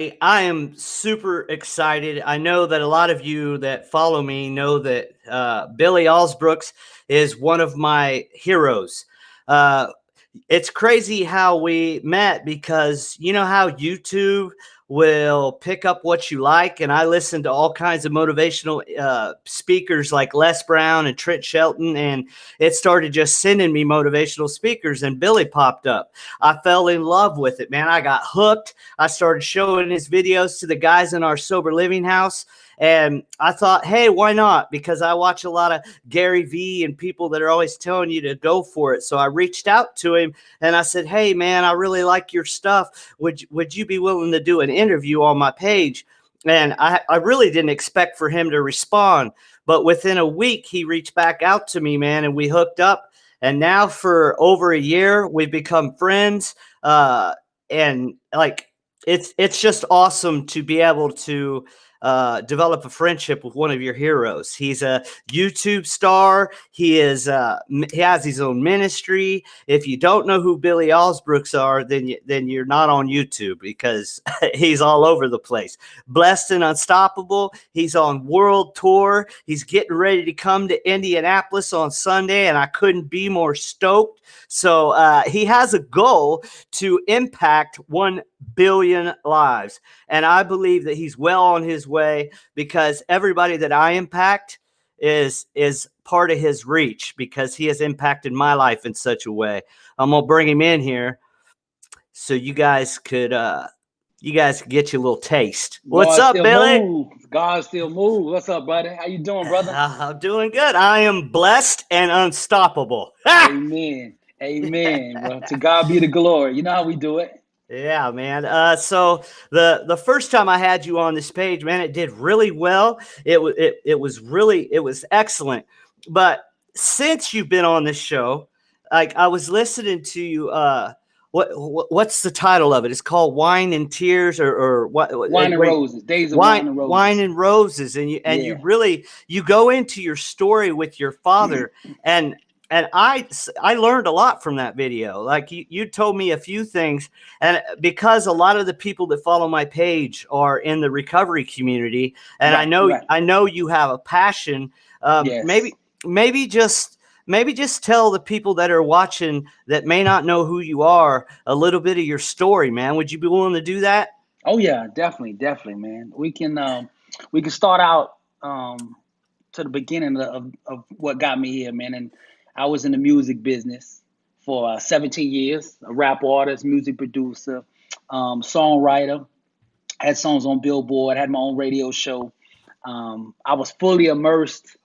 I am super excited. I know that a lot of you that follow me know that Billy Alsbrooks is one of my heroes. Uh, it's crazy how we met because you know how YouTube will pick up what you like, and I listen to all kinds of motivational speakers like Les Brown and Trent Shelton, and it started just sending me motivational speakers, and Billy popped up. I fell in love with it, man. I got hooked. I started showing his videos to the guys in our sober living house. And I thought, hey, why not? Because I watch a lot of Gary Vee and people that are always telling you to go for it. So I reached out to him and I said, hey, man, I really like your stuff. Would you be willing to do an interview on my page? And I really didn't expect for him to respond. But within a week, he reached back out to me, man, and we hooked up. And now for over a year, we've become friends. And like, it's just awesome to be able to develop a friendship with one of your heroes. He's a YouTube star. He has his own ministry. If you don't know who Billy Alsbrooks are, then you're not on YouTube because he's all over the place. Blessed and Unstoppable. He's on world tour. He's getting ready to come to Indianapolis on Sunday, and I couldn't be more stoked. So he has a goal to impact 1 billion lives. And I believe that he's well on his way because everybody that I impact is part of his reach because he has impacted my life in such a way. I'm going to bring him in here so you guys could get you a little taste. What's God up, still Billy? move. God still move. What's up, buddy? How you doing, brother? I'm doing good. I am blessed and unstoppable. Amen. Amen. Well, to God be the glory. You know how we do it. Yeah, man. So the first time I had you on this page, man, it did really well. It was excellent. But since you've been on this show, like I was listening to you. What's the title of it? It's called Wine and Tears, or what? Wine and Wait, roses. Days of wine and Wine roses. and Roses, and you Yeah. really you go into your story with your father and. And I learned a lot from that video. Like you told me a few things, and because a lot of the people that follow my page are in the recovery community, and Right. Right. I know you have a passion. Yes. Maybe just tell the people that are watching that may not know who you are a little bit of your story, man. Would you be willing to do that? Oh yeah, definitely, definitely, man. We can start out to the beginning of what got me here, man. And I was in the music business for 17 years, a rap artist, music producer, songwriter, had songs on Billboard, had my own radio show. I was fully immersed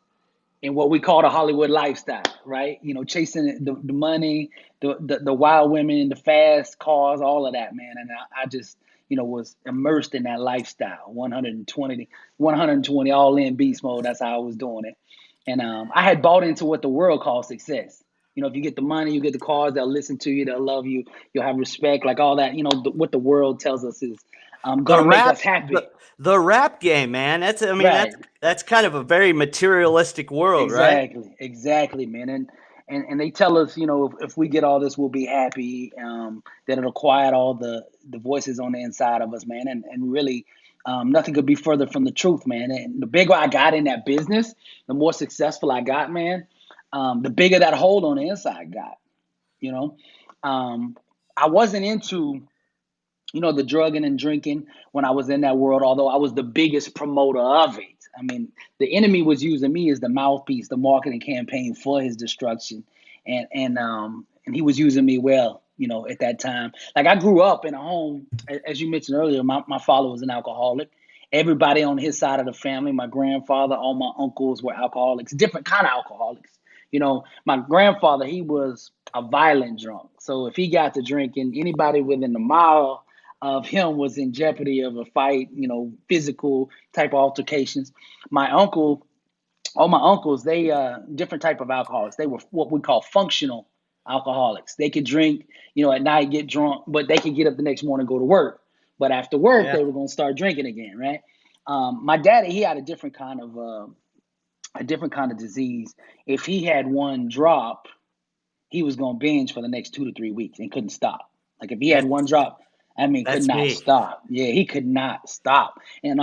in what we call the Hollywood lifestyle, right? You know, chasing the money, the wild women, the fast cars, all of that, man. And I just, was immersed in that lifestyle, 120 all in beast mode. That's how I was doing it. And I had bought into what the world calls success. You know, if you get the money, you get the cars, they'll listen to you, they'll love you, you'll have respect, like all that. What the world tells us is The gonna make rap us happy. the rap game, man. Right. That's kind of a very materialistic world, right? Exactly, exactly, man. And they tell us, if we get all this, we'll be happy. That it'll quiet all the voices on the inside of us, man. And really, nothing could be further from the truth, man. And the bigger I got in that business, the more successful I got, man. The bigger that hole on the inside got. You know, I wasn't into the drugging and drinking when I was in that world, although I was the biggest promoter of it. I mean, the enemy was using me as the mouthpiece, the marketing campaign for his destruction. And he was using me well, at that time. Like I grew up in a home, as you mentioned earlier, my father was an alcoholic. Everybody on his side of the family, my grandfather, all my uncles were alcoholics, different kind of alcoholics. My grandfather, he was a violent drunk. So if he got to drinking, anybody within a mile of him was in jeopardy of a fight, physical type of altercations. My uncle, all my uncles, they different type of alcoholics. They were what we call functional alcoholics. They could drink, at night, get drunk, but they could get up the next morning and go to work. But after work, Yeah. they were going to start drinking again, right? My daddy, he had a different kind of disease. If he had one drop, he was going to binge for the next 2 to 3 weeks and couldn't stop. Like if he had That one drop, I mean, could That's not me. stop. Yeah, he could not stop. And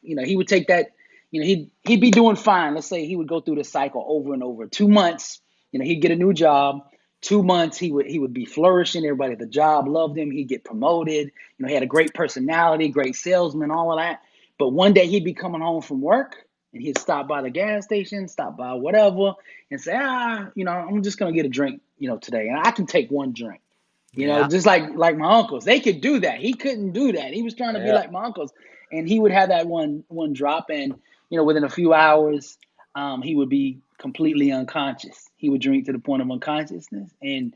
he would take that, he'd be doing fine. Let's say he would go through the cycle over and over. 2 months, he'd get a new job. 2 months he would be flourishing. Everybody at the job loved him. He'd get promoted. He had a great personality, great salesman, all of that. But one day he'd be coming home from work and he'd stop by the gas station, stop by whatever, and say, I'm just gonna get a drink, today. And I can take one drink. Yeah. Just like my uncles, they could do that. He couldn't do that. He was trying to be Yeah. like my uncles, and he would have that one drop, and within a few hours, he would be completely unconscious. He would drink to the point of unconsciousness, and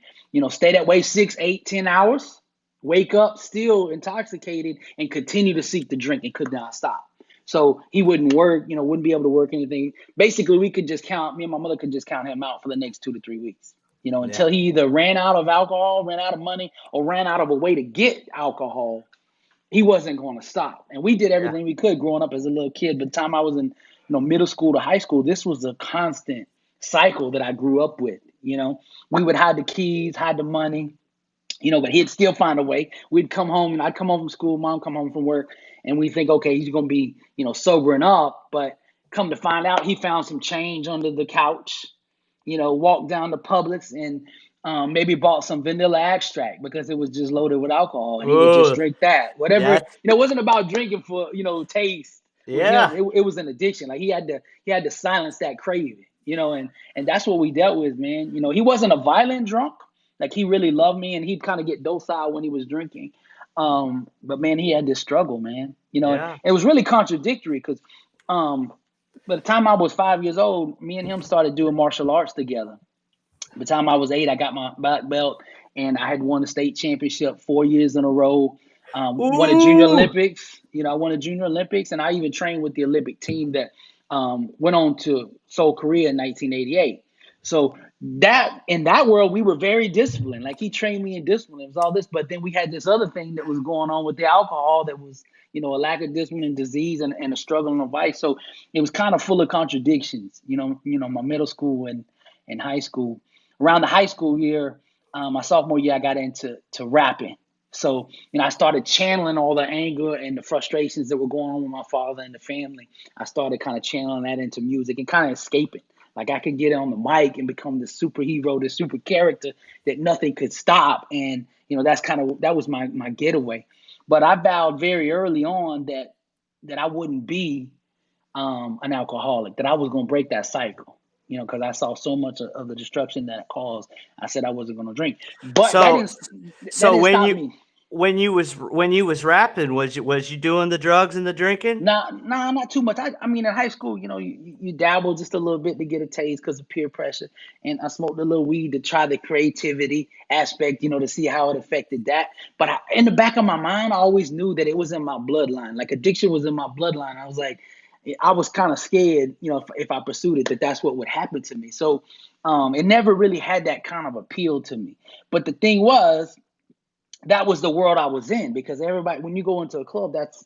stay that way 6, 8, 10 hours. Wake up still intoxicated, and continue to seek the drink, and could not stop. So he wouldn't work, wouldn't be able to work anything. Basically, me and my mother could just count him out for the next 2 to 3 weeks. Yeah. Until he either ran out of alcohol, ran out of money, or ran out of a way to get alcohol, he wasn't going to stop. And we did Yeah. everything we could growing up as a little kid. By the time I was in, middle school to high school, this was a constant cycle that I grew up with. We would hide the keys, hide the money, but he'd still find a way. We'd come home, and I'd come home from school, mom come home from work, and we think, okay, he's going to be, sobering up. But come to find out, he found some change under the couch, walked down to Publix and maybe bought some vanilla extract because it was just loaded with alcohol, and he would just Oh, drink that. Whatever, that's it wasn't about drinking for, taste with him. yeah. It was an addiction. Like he had to silence that craving, and that's what we dealt with, man. He wasn't a violent drunk. Like he really loved me, and he'd kind of get docile when he was drinking. But man, he had this struggle, man. And Yeah. it was really contradictory because by the time I was 5 years old, me and him started doing martial arts together. By the time I was 8, I got my black belt, and I had won the state championship 4 years in a row. Won a junior Ooh. Olympics. I won a junior Olympics, and I even trained with the Olympic team that went on to Seoul, Korea in 1988. So that in that world, we were very disciplined. Like he trained me in discipline. It was all this, but then we had this other thing that was going on with the alcohol that was, a lack of discipline and disease and a struggle and a vice. So it was kind of full of contradictions. My middle school and high school. Around the high school year, my sophomore year, I got into rapping. So, I started channeling all the anger and the frustrations that were going on with my father and the family. I started kind of channeling that into music and kind of escaping. Like I could get on the mic and become the superhero, the super character that nothing could stop. And, that was my getaway. But I vowed very early on that I wouldn't be an alcoholic, that I was going to break that cycle. Because I saw so much of the destruction that it caused. I said I wasn't going to drink, but that So didn't that so didn't when stop you me. when you was rapping, was you doing the drugs and the drinking? Nah, not too much. I mean, in high school, you dabble just a little bit to get a taste because of peer pressure, and I smoked a little weed to try the creativity aspect, to see how it affected that. But in the back of my mind, I always knew that it was in my bloodline. Like addiction was in my bloodline. I was kind of scared, if I pursued it, that's what would happen to me. So it never really had that kind of appeal to me. But the thing was, that was the world I was in because everybody, when you go into a club, that's,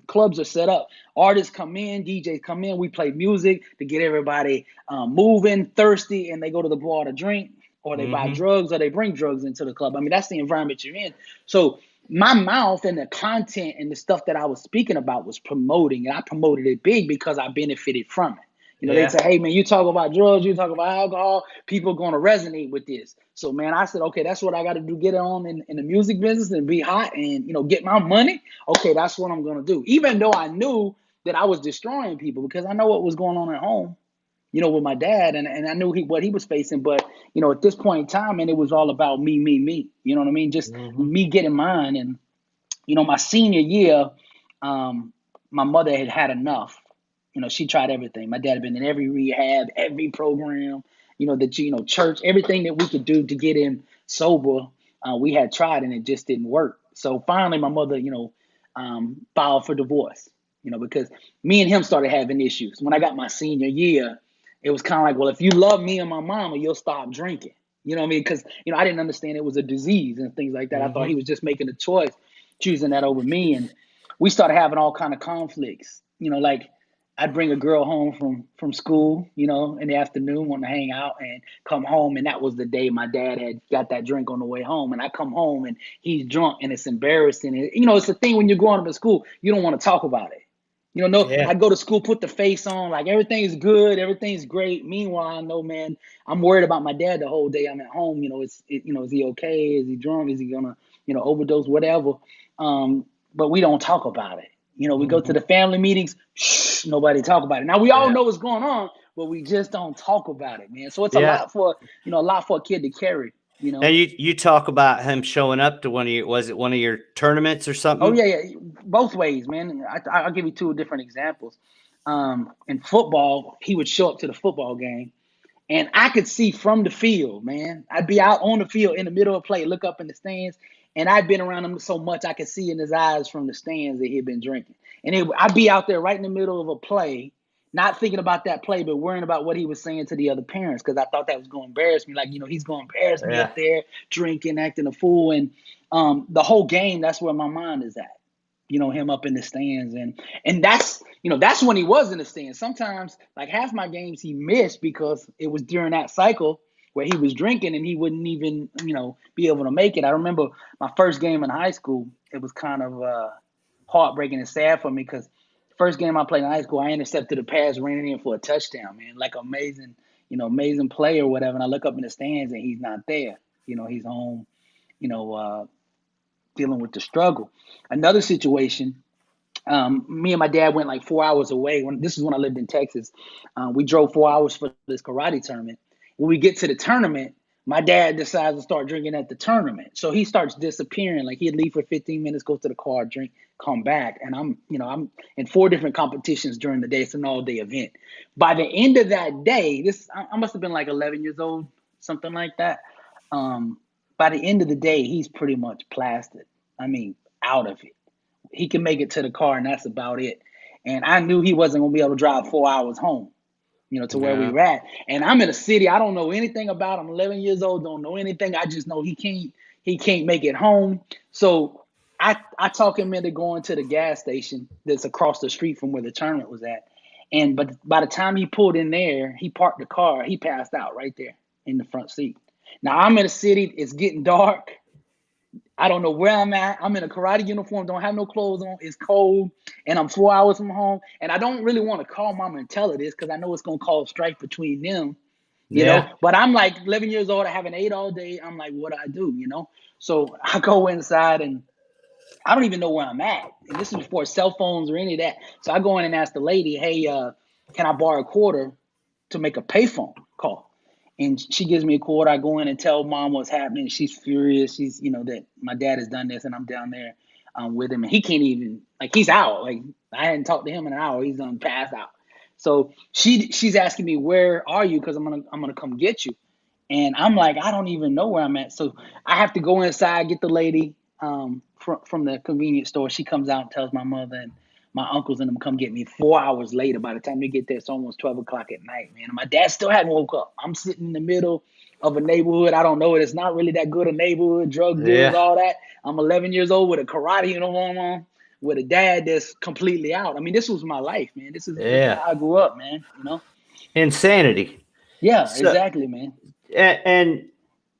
clubs are set up. Artists come in, DJs come in, we play music to get everybody moving, thirsty, and they go to the bar to drink or they buy Mm-hmm. drugs or they bring drugs into the club. I mean, that's the environment you're in. So my mouth and the content and the stuff that I was speaking about was promoting, and I promoted it big because I benefited from it. They'd Yeah. say, hey, man, you talk about drugs, you talk about alcohol, people are going to resonate with this. So, man, I said, okay, that's what I got to do, get on in the music business and be hot and, get my money. Okay, that's what I'm going to do. Even though I knew that I was destroying people because I know what was going on at home, with my dad, and I knew what he was facing. But, at this point in time, and it was all about me, me, me. You know what I mean? Just Mm-hmm. me getting mine. And, my senior year, my mother had had enough. She tried everything. My dad had been in every rehab, every program, church, everything that we could do to get him sober. We had tried and it just didn't work. So finally, my mother, filed for divorce, because me and him started having issues. When I got my senior year, it was kind of like, well, if you love me and my mama, you'll stop drinking. You know what I mean? Because, I didn't understand it was a disease and things like that. I thought Mm-hmm. he was just making a choice, choosing that over me. And we started having all kind of conflicts, like I'd bring a girl home from school, in the afternoon, want to hang out and come home. And that was the day my dad had got that drink on the way home. And I come home and he's drunk and it's embarrassing. And, it's the thing when you're growing up in school, you don't want to talk about it. No, Yeah. I go to school, put the face on, like everything's good, everything's great. Meanwhile, I know, man, I'm worried about my dad the whole day I'm at home. Is he okay? Is he drunk? Is he gonna, overdose? Whatever. But we don't talk about it. We go to Mhm. the family meetings, shh, nobody talk about it. Now we all Yeah. know what's going on, but we just don't talk about it, man. So it's a Yeah. lot for a kid to carry. You Now know. you talk about him showing up to one of your, was it one of your tournaments or Oh something? yeah, yeah, both ways, man. I'll give you two different examples. In football, he would show up to the football game, and I could see from the field, man. I'd be out on the field in the middle of play, look up in the stands, and I'd been around him so much I could see in his eyes from the stands that he'd been drinking. I'd be out there right in the middle of a play, not thinking about that play, but worrying about what he was saying to the other parents because I thought that was going to embarrass me. Like, he's going to embarrass me up Yeah. there drinking, acting a fool. And the whole game, that's where my mind is at. Him up in the stands, and that's when he was in the stands. Sometimes, like half my games, he missed because it was during that cycle where he was drinking and he wouldn't even be able to make it. I remember my first game in high school. It was kind of heartbreaking and sad for me because first game I played in high school, I intercepted a pass, ran it in for a touchdown, man, like amazing, amazing play or whatever. And I look up in the stands and he's not there. He's home. You know, dealing with the struggle. Another situation, me and my dad went like 4 hours away. This is when I lived in Texas. We drove 4 hours for this karate tournament. When we get to the tournament, my dad decides to start drinking at the tournament. So he starts disappearing. Like he'd leave for 15 minutes, go to the car, drink, come back. And I'm in 4 different competitions during the day. It's an all-day event. By the end of that day, I must have been like 11 years old, something like that. Um, by the end of the day, he's pretty much plastered. I mean, out of it. He can make it to the car, and that's about it. And I knew he wasn't going to be able to drive 4 hours home, to where we Yeah. were at. And I'm in a city I don't know anything about. I'm 11 years old, don't know anything. I just know he can't make it home. So I talk him into going to the gas station that's across the street from where the tournament was at. But by the time he pulled in there, he parked the car. He passed out right there in the front seat. Now I'm in a city. It's getting dark. I don't know where I'm at. I'm in a karate uniform, don't have no clothes on. It's cold, and I'm 4 hours from home. And I don't really want to call mama and tell her this because I know it's gonna cause strife between them, Yeah. But I'm like 11 years old. I haven't ate all day. I'm like, what do I do, So I go inside and I don't even know where I'm at. And this is before cell phones or any of that. So I go in and ask the lady, hey, can I borrow a quarter to make a payphone call? And she gives me a quarter. I go in and tell mom what's happening. She's furious. She's, that my dad has done this and I'm down there with him. And he can't even, like, he's out. Like, I hadn't talked to him in an hour. He's done passed out. So she's asking me, where are you? Because I'm gonna come get you. And I'm like, I don't even know where I'm at. So I have to go inside, get the lady from the convenience store. She comes out and tells my mother and my uncles and them come get me 4 hours later. By the time they get there, it's almost 12 o'clock at night, man. And my dad still hadn't woke up. I'm sitting in the middle of a neighborhood. I don't know it. It's not really that good a neighborhood, drug dealers, Yeah. all that. I'm 11 years old with a karate uniform on, with a dad that's completely out. I mean, this was my life, man. This is Yeah. how I grew up, man. Insanity. Yeah, So, exactly, man. and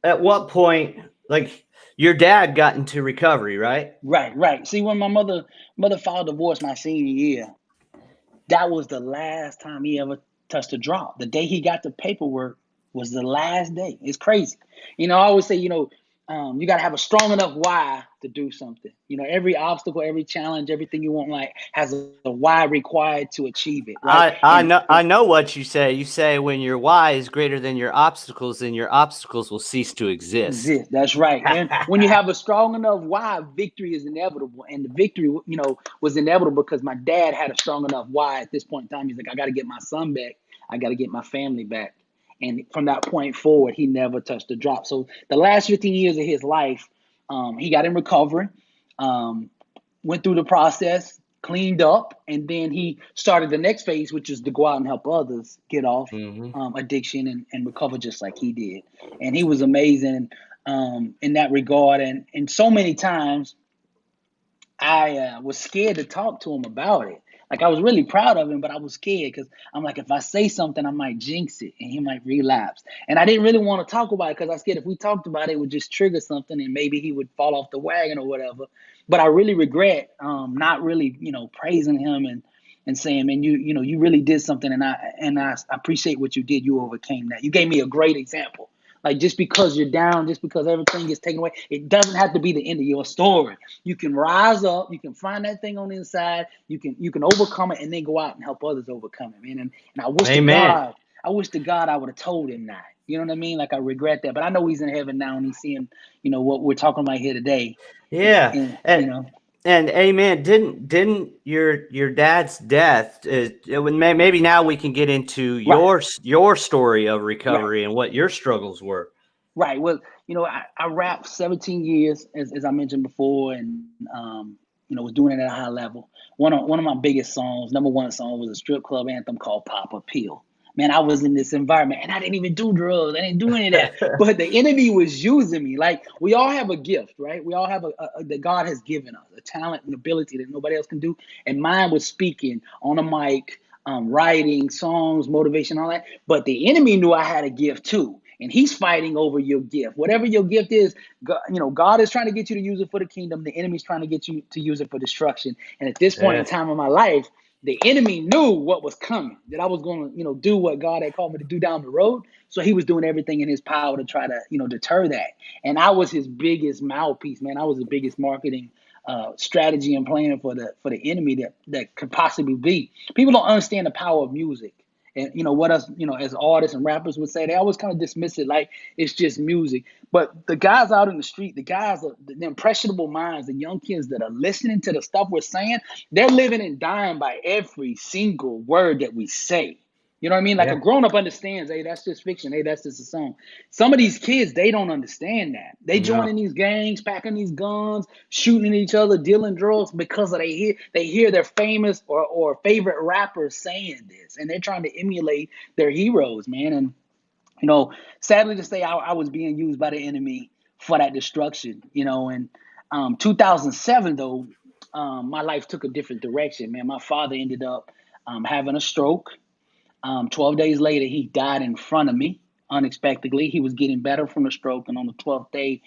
at what point, like, your dad got into recovery, right? Right, right. See, when my mother filed divorce my senior year, that was the last time he ever touched a drop. The day he got the paperwork was the last day. It's crazy. I always say, you got to have a strong enough why to do something. Every obstacle, every challenge, everything you want, like, has a why required to achieve it, right? I know what you say. You say when your why is greater than your obstacles, then your obstacles will cease to exist. Exist. That's right. And when you have a strong enough why, victory is inevitable. And the victory, was inevitable because my dad had a strong enough why at this point in time. He's like, I got to get my son back. I got to get my family back. And from that point forward, he never touched a drop. So the last 15 years of his life, he got in recovery, went through the process, cleaned up, and then he started the next phase, which is to go out and help others get off Hmm. addiction and recover just like he did. And he was amazing in that regard. And so many times I was scared to talk to him about it. Like I was really proud of him, but I was scared because I'm like, if I say something, I might jinx it and he might relapse. And I didn't really want to talk about it because I was scared if we talked about it, it would just trigger something and maybe he would fall off the wagon or whatever. But I really regret not really, praising him and saying, man, you really did something, and I appreciate what you did. You overcame that. You gave me a great example. Like just because you're down, just because everything is taken away, it doesn't have to be the end of your story. You can rise up, you can find that thing on the inside, you can overcome it and then go out and help others overcome it, man. And Amen. I wish to God I would have told him that. You know what I mean? Like I regret that. But I know he's in heaven now and he's seeing, what we're talking about here today. Yeah. And And and amen. Didn't your dad's death maybe now we can get into right, your story of right. recovery and what your struggles were. Right. Well, I rapped 17 years, as I mentioned before, and was doing it at a high level. One of my biggest songs, number one song, was a strip club anthem called "Pop Pill." Man, I was in this environment, and I didn't even do drugs. I didn't do any of that. But the enemy was using me. Like we all have a gift, right? We all have that God has given us, a talent and ability that nobody else can do. And mine was speaking on a mic, writing songs, motivation, all that. But the enemy knew I had a gift too. And he's fighting over your gift. Whatever your gift is, God is trying to get you to use it for the kingdom. The enemy's trying to get you to use it for destruction. And at this point in Yes. time in my life, the enemy knew what was coming, that I was going to, do what God had called me to do down the road. So he was doing everything in his power to try to, deter that. And I was his biggest mouthpiece, man. I was the biggest marketing strategy and plan for the enemy that could possibly be. People don't understand the power of music. And what us, as artists and rappers would say, they always kind of dismiss it like it's just music. But the guys out in the street, the guys, the impressionable minds, the young kids that are listening to the stuff we're saying, they're living and dying by every single word that we say. You know what I mean? Like a Yeah. grown up understands, hey, that's just fiction. Hey, that's just a song. Some of these kids, they don't understand that. They No. joining these gangs, packing these guns, shooting at each other, dealing drugs because they hear their famous or favorite rappers saying this, and they're trying to emulate their heroes, man. And sadly to say, I was being used by the enemy for that destruction. And 2007 though, my life took a different direction, man. My father ended up having a stroke. 12 days later, he died in front of me unexpectedly. He was getting better from the stroke, and on the 12th day,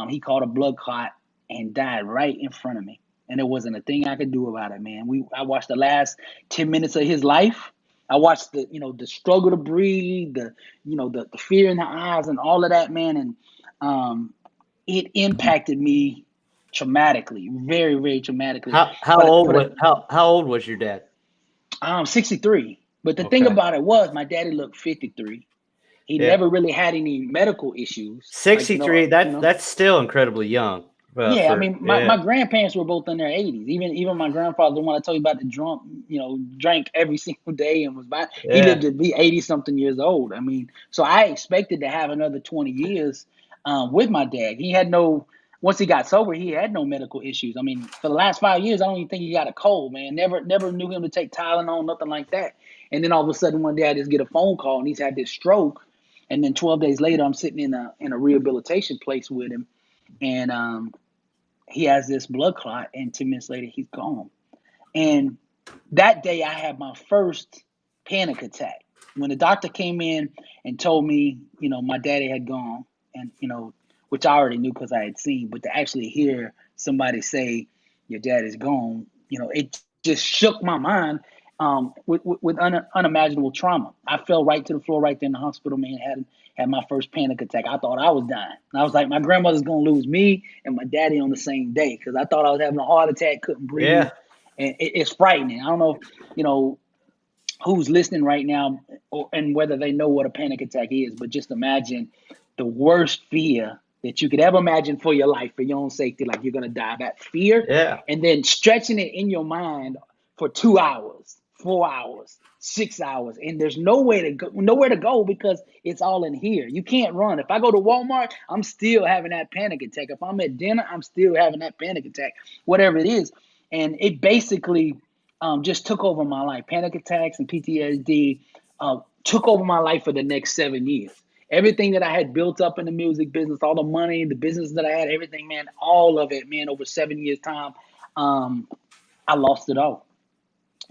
he caught a blood clot and died right in front of me. And there wasn't a thing I could do about it, man. I watched the last 10 minutes of his life. I watched the struggle to breathe, the fear in the eyes, and all of that, man. And it impacted me traumatically, very, very traumatically. How For the, old for was the how old was your dad? 63. But the thing Okay. about it was, my daddy looked 53. He Yeah. never really had any medical issues, like 63, that's still incredibly young. Yeah, I For mean, my yeah. grandparents were both in their 80s. Even my grandfather, the one I told you about, the drunk, drank every single day and was by. He lived Yeah. to be 80 something years old. I mean, so I expected to have another 20 years with my dad. He had no. Once he got sober, he had no medical issues. I mean, for the last 5 years, I don't even think he got a cold, man. Never knew him to take Tylenol, nothing like that. And then all of a sudden, one day, I just get a phone call and he's had this stroke. And then 12 days later, I'm sitting in a rehabilitation place with him, and he has this blood clot, and 10 minutes later, he's gone. And that day, I had my first panic attack. When the doctor came in and told me, my daddy had gone, and, which I already knew because I had seen, but to actually hear somebody say, your dad is gone, it just shook my mind with unimaginable trauma. I fell right to the floor right there in the hospital, man. Had my first panic attack. I thought I was dying. And I was like, my grandmother's gonna lose me and my daddy on the same day because I thought I was having a heart attack, couldn't breathe, Yeah. and it's frightening. I don't know, who's listening right now, and whether they know what a panic attack is, but just imagine the worst fear that you could ever imagine for your life, for your own safety, like you're gonna die. That fear, Yeah. and then stretching it in your mind for 2 hours, 4 hours, 6 hours, and there's nowhere to go because it's all in here. You can't run. If I go to Walmart, I'm still having that panic attack. If I'm at dinner, I'm still having that panic attack. Whatever it is, and it basically just took over my life. Panic attacks and PTSD took over my life for the next 7 years. Everything that I had built up in the music business, all the money, the business that I had, everything, man, all of it, man, over 7 years' time, I lost it all.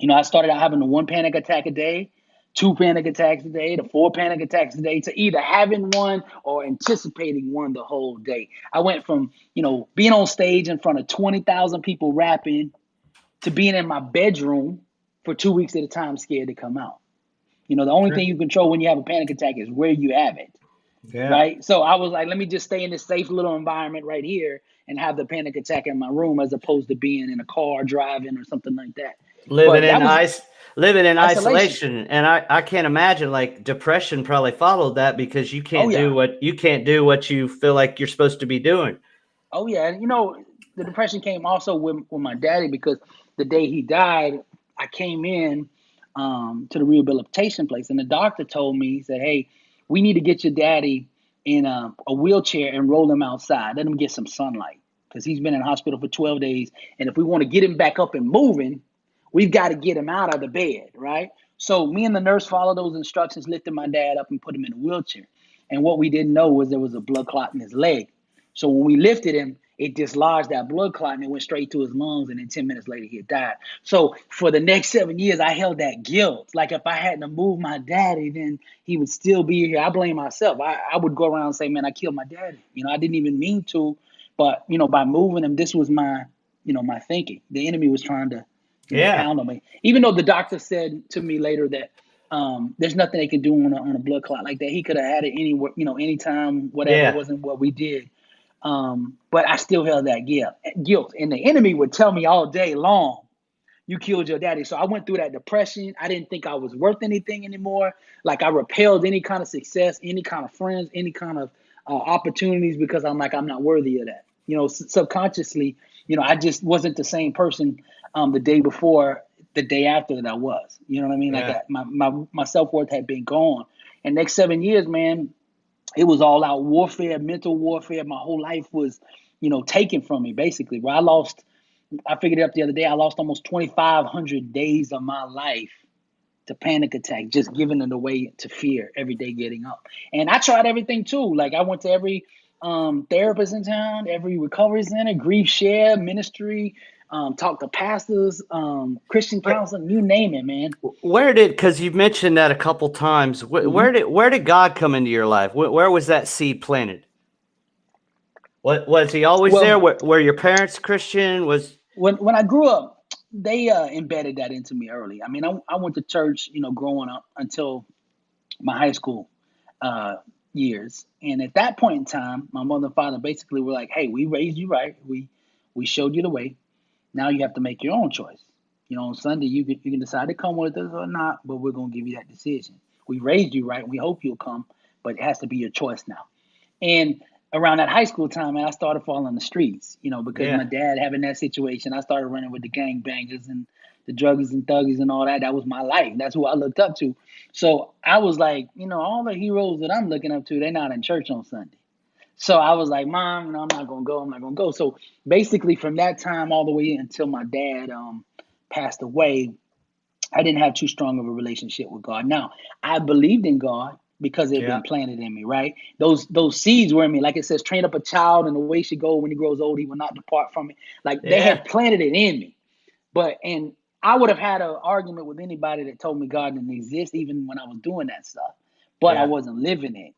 I started out having the one panic attack a day, two panic attacks a day, to four panic attacks a day, to either having one or anticipating one the whole day. I went from, being on stage in front of 20,000 people rapping to being in my bedroom for 2 weeks at a time, scared to come out. The only thing Sure. you control when you have a panic attack is where you have it, Yeah. right? So I was like, let me just stay in this safe little environment right here and have the panic attack in my room as opposed to being in a car driving or something like that. living But that in was ice living in isolation. isolation, and I can't imagine, like, depression probably followed that because Oh yeah. you can't do what you feel like you're supposed to be doing. Oh yeah. And the depression came also with my daddy, because the day he died, I came in to the rehabilitation place, and the doctor told me, he said, "Hey, we need to get your daddy in a wheelchair and roll him outside. Let him get some sunlight, because he's been in the hospital for 12 days. And if we want to get him back up and moving, we've got to get him out of the bed, right?" So me and the nurse followed those instructions, lifted my dad up and put him in a wheelchair. And what we didn't know was there was a blood clot in his leg. So when we lifted him, it dislodged that blood clot and it went straight to his lungs. And then 10 minutes later, he had died. So for the next 7 years, I held that guilt. Like if I hadn't moved my daddy, then he would still be here. I blame myself. I would go around and say, man, I killed my daddy. I didn't even mean to. But, by moving him, this was my thinking. The enemy was trying to, Yeah. pound on me. Even though the doctor said to me later that there's nothing they can do on a blood clot like that. He could have had it anywhere, anytime, whatever. It Yeah. wasn't what we did. But I still held that guilt. And the enemy would tell me all day long, you killed your daddy. So I went through that depression. I didn't think I was worth anything anymore. Like I repelled any kind of success, any kind of friends, any kind of opportunities, because I'm like, I'm not worthy of that. Subconsciously, I just wasn't the same person the day before, the day after that I was. You know what I mean? Like Yeah. my self worth had been gone. And next 7 years, man, it was all out warfare, mental warfare. My whole life was, taken from me basically. Where I figured it up the other day, I lost almost 2,500 days of my life to panic attack, just giving it away to fear every day getting up. And I tried everything too. Like I went to every therapist in town, every recovery center, grief share, ministry, talked to pastors, Christian Where, counseling, you name it, man. because you've mentioned that a couple times. Hmm. Where did God come into your life? Where was that seed planted? What was he always there? Well, Were your parents Christian? Was when I grew up, they embedded that into me early. I mean, I went to church, growing up until my high school uh, years. And at that point in time, my mother and father basically were like, "Hey, we raised you right. We showed you the way. Now you have to make your own choice. On Sunday you can decide to come with us or not, but we're gonna give you that decision. We raised you right. We hope you'll come, but it has to be your choice now." And around that high school time, man, I started falling on the streets, because my yeah. dad having that situation, I started running with the gangbangers and the druggies and thuggies and all that. That was my life. That's who I looked up to. So I was like, all the heroes that I'm looking up to, they're not in church on Sunday. So I was like, Mom, I'm not gonna go. I'm not gonna go. So basically, from that time all the way until my dad passed away, I didn't have too strong of a relationship with God. Now, I believed in God because it had Yeah. been planted in me, right? Those seeds were in me. Like it says, train up a child in the way he should go. When he grows old, he will not depart from it. Like they Yeah. had planted it in me. And I would have had an argument with anybody that told me God didn't exist, even when I was doing that stuff. But I Yeah. wasn't living it.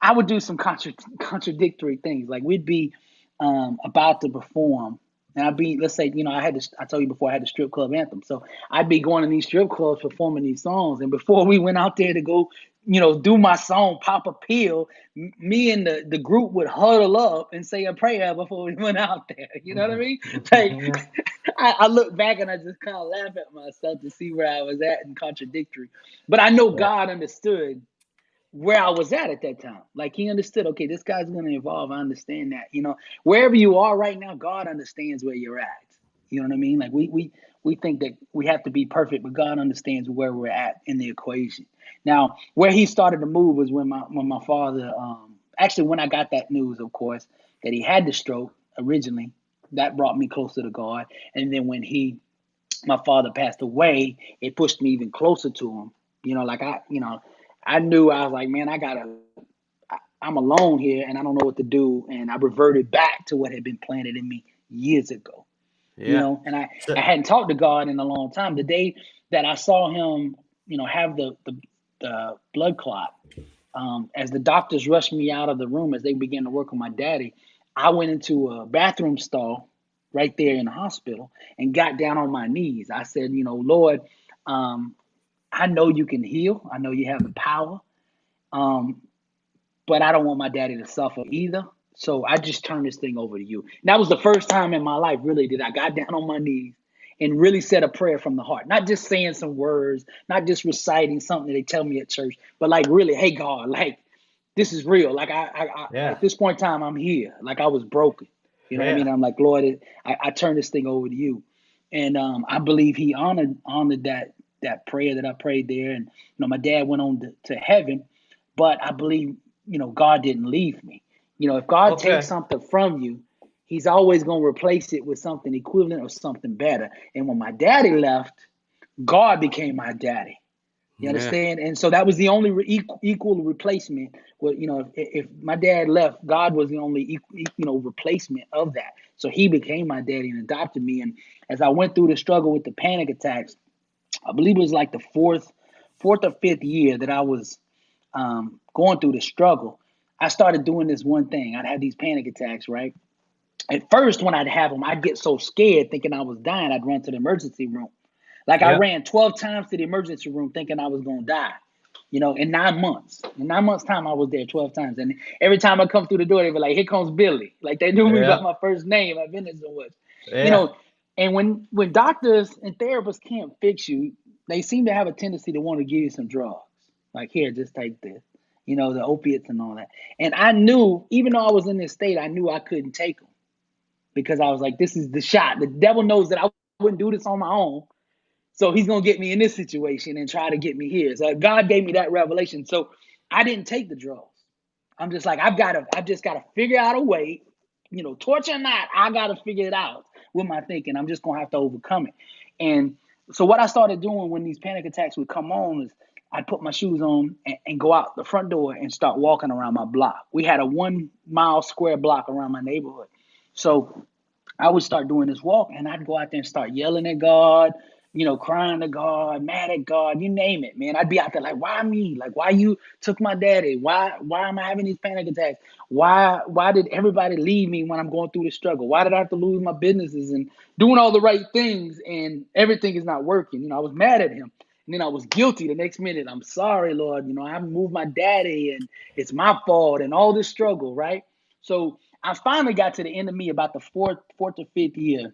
I would do some contradictory things. Like we'd be about to perform, and I'd be, let's say, I told you before I had the strip club anthem. So I'd be going to these strip clubs performing these songs, and before we went out there to go, do my song, pop a pill, me and the group would huddle up and say a prayer before we went out there. You know what I mean? Like Yeah. I look back and I just kind of laugh at myself to see where I was at and contradictory. But I know Yeah. God understood where I was at that time. Like he understood, okay, this guy's going to evolve. I understand that. Wherever you are right now, God understands where you're at. You know what I mean? Like we think that we have to be perfect, but God understands where we're at in the equation. Now, where he started to move was when my father, actually when I got that news, of course, that he had the stroke originally. That brought me closer to God. And then when my father passed away, it pushed me even closer to him. Like I knew, I was like, man, I'm alone here and I don't know what to do. And I reverted back to what had been planted in me years ago. Yeah. And I So, hadn't talked to God in a long time. The day that I saw him, have the blood clot, as the doctors rushed me out of the room as they began to work on my daddy, I went into a bathroom stall right there in the hospital and got down on my knees. I said, Lord, um, I know you can heal. I know you have the power. Um, but I don't want my daddy to suffer either. So I just turned this thing over to you. And that was the first time in my life, really, that I got down on my knees and really said a prayer from the heart. Not just saying some words, not just reciting something that they tell me at church, but like really, hey God, like this is real. Like I yeah. at this point in time, I'm here. Like I was broken. You know what I Yeah. mean? I'm like, Lord, I turned this thing over to you. And I believe he honored that prayer that I prayed there. And my dad went on to heaven, but I believe God didn't leave me. If God takes Okay. something from you, He's always going to replace it with something equivalent or something better. And when my daddy left, God became my daddy. You Yeah. understand? And so that was the only equal replacement. Well, if my dad left, God was the only replacement of that. So He became my daddy and adopted me. And as I went through the struggle with the panic attacks, I believe it was like the fourth or fifth year that I was going through the struggle. I started doing this one thing. I'd have these panic attacks, right? At first, when I'd have them, I'd get so scared thinking I was dying, I'd run to the emergency room. Like I Yeah. ran 12 times to the emergency room thinking I was going to die, in 9 months. In 9 months' time, I was there 12 times. And every time I come through the door, they were like, here comes Billy. Like they knew me by Yeah. my first name. I've been there so much. You Yeah. know, and when doctors and therapists can't fix you, they seem to have a tendency to want to give you some drugs. Like, here, just take this, the opiates and all that. And I knew, even though I was in this state, I knew I couldn't take them because I was like, this is the shot. The devil knows that I wouldn't do this on my own. So he's gonna get me in this situation and try to get me here. So God gave me that revelation. So I didn't take the drugs. I'm just like, I've just gotta figure out a way, torture or not, I gotta figure it out with my thinking. I'm just gonna have to overcome it. And so what I started doing when these panic attacks would come on is I'd put my shoes on and go out the front door and start walking around my block. We had a 1 mile square block around my neighborhood. So I would start doing this walk and I'd go out there and start yelling at God, crying to God, mad at God, you name it, man. I'd be out there like, why me? Like, why you took my daddy? Why am I having these panic attacks? Why did everybody leave me when I'm going through the struggle? Why did I have to lose my businesses and doing all the right things and everything is not working? I was mad at him. And then I was guilty the next minute. I'm sorry, Lord. I haven't moved my daddy and it's my fault and all this struggle, right? So I finally got to the end of me about the fourth or fifth year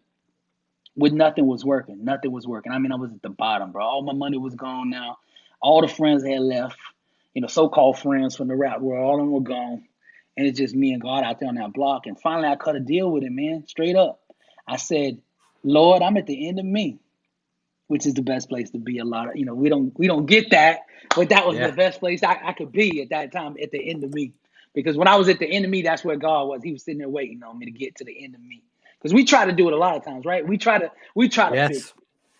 with nothing was working. Nothing was working. I mean, I was at the bottom, bro. All my money was gone now. All the friends had left, so-called friends from the rap world, all of them were gone. And it's just me and God out there on that block. And finally I cut a deal with him, man, straight up. I said, Lord, I'm at the end of me, which is the best place to be. A lot of, we don't get that, but that was the Yeah. best place I could be at that time, at the end of me. Because when I was at the end of me, that's where God was. He was sitting there waiting on me to get to the end of me. Because we try to do it a lot of times, right? We try to fix Yes.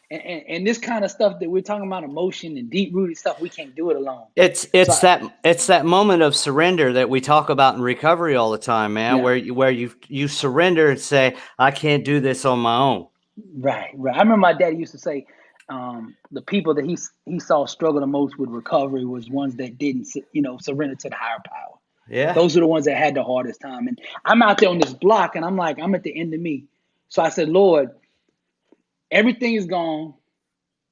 it. And this kind of stuff that we're talking about, emotion and deep rooted stuff, we can't do it alone. It's So it's that it's that moment of surrender that we talk about in recovery all the time, man, yeah, where you surrender and say, I can't do this on my own. right. I remember my daddy used to say, the people that he saw struggle the most with recovery was ones that didn't, surrender to the higher power. Yeah. Those are the ones that had the hardest time. And I'm out there on this block and I'm like, I'm at the end of me. So I said, Lord, everything is gone.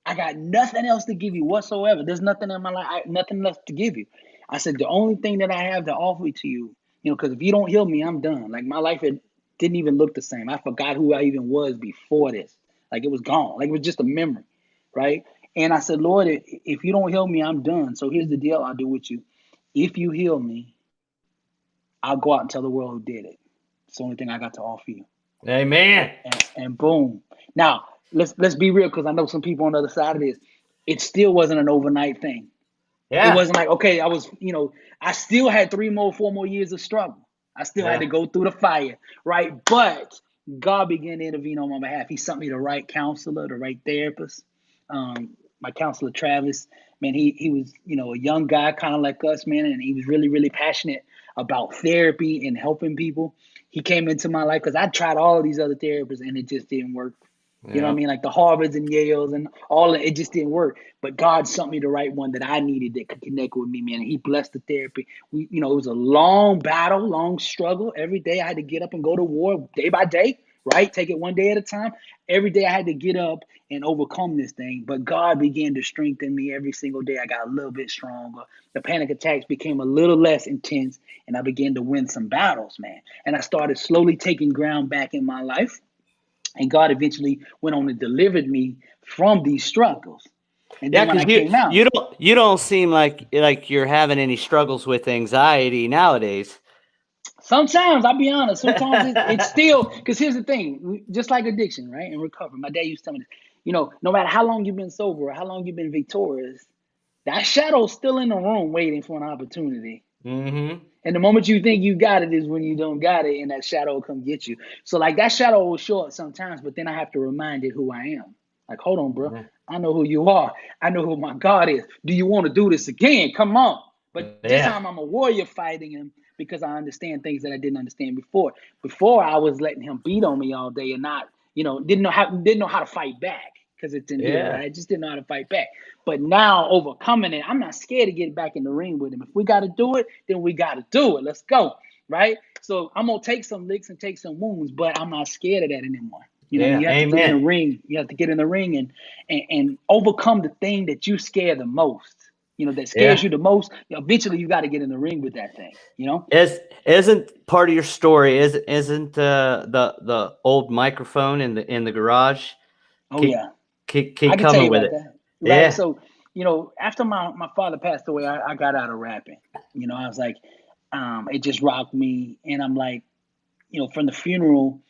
I got nothing else to give you whatsoever. There's nothing in my life, nothing else to give you. I said, the only thing that I have to offer to you, because if you don't heal me, I'm done. Like my life didn't even look the same. I forgot who I even was before this. Like it was gone. Like it was just a memory, right? And I said, Lord, if you don't heal me, I'm done. So here's the deal I'll do with you. If you heal me, I'll go out and tell the world who did it. It's the only thing I got to offer you. Amen. And boom. Now let's be real, because I know some people on the other side of this. It still wasn't an overnight thing. It Yeah. wasn't like, okay, I still had 4 more years of struggle. I still had Yeah. to go through the fire, right? But God began to intervene on my behalf. He sent me the right counselor, the right therapist. My counselor, Travis, man, he was, a young guy, kind of like us, man, and he was really, really passionate about therapy and helping people. He came into my life because I tried all these other therapists and it just didn't work. You know what I Yeah. mean? Like the Harvards and Yales and all it just didn't work. But God sent me the right one that I needed that could connect with me, man. And he blessed the therapy. It was a long battle, long struggle. Every day I had to get up and go to war day by day, right? Take it one day at a time. Every day I had to get up and overcome this thing. But God began to strengthen me every single day. I got a little bit stronger. The panic attacks became a little less intense, and I began to win some battles, man. And I started slowly taking ground back in my life. And God eventually went on and delivered me from these struggles. And then Yeah, when because I you came out, you don't seem like you're having any struggles with anxiety nowadays. sometimes I'll be honest, sometimes it's still, because here's the thing, just like addiction, right? And recovery. My dad used to tell me this, no matter how long you've been sober or how long you've been victorious, that shadow's still in the room waiting for an opportunity. Mm-hmm. And the moment you think you got it is when you don't got it, and that shadow will come get you. So like that shadow will show up sometimes, but then I have to remind it who I am. Like, hold on, bro. I know who you are. I know who my God is. Do you want to do this again? Come on. But this Yeah. time I'm a warrior fighting him because I understand things that I didn't understand before. Before I was letting him beat on me all day and not, didn't know how to fight back because it's in here, Yeah. right? I just didn't know how to fight back. But now overcoming it, I'm not scared to get back in the ring with him. If we got to do it, then we got to do it. Let's go, right? So I'm gonna take some licks and take some wounds, but I'm not scared of that anymore. Yeah. You have to get in the Amen. ring. You have to get in the ring and overcome the thing that you scare the most. That scares Yeah. you the most. Eventually, you got to get in the ring with that thing. Isn't part of your story isn't the old microphone in the garage? Oh Keep yeah, I keep can tell coming you with about it. that. Right. Yeah. So after my father passed away, I got out of rapping. I was like, it just rocked me, and I'm like, from the funeral,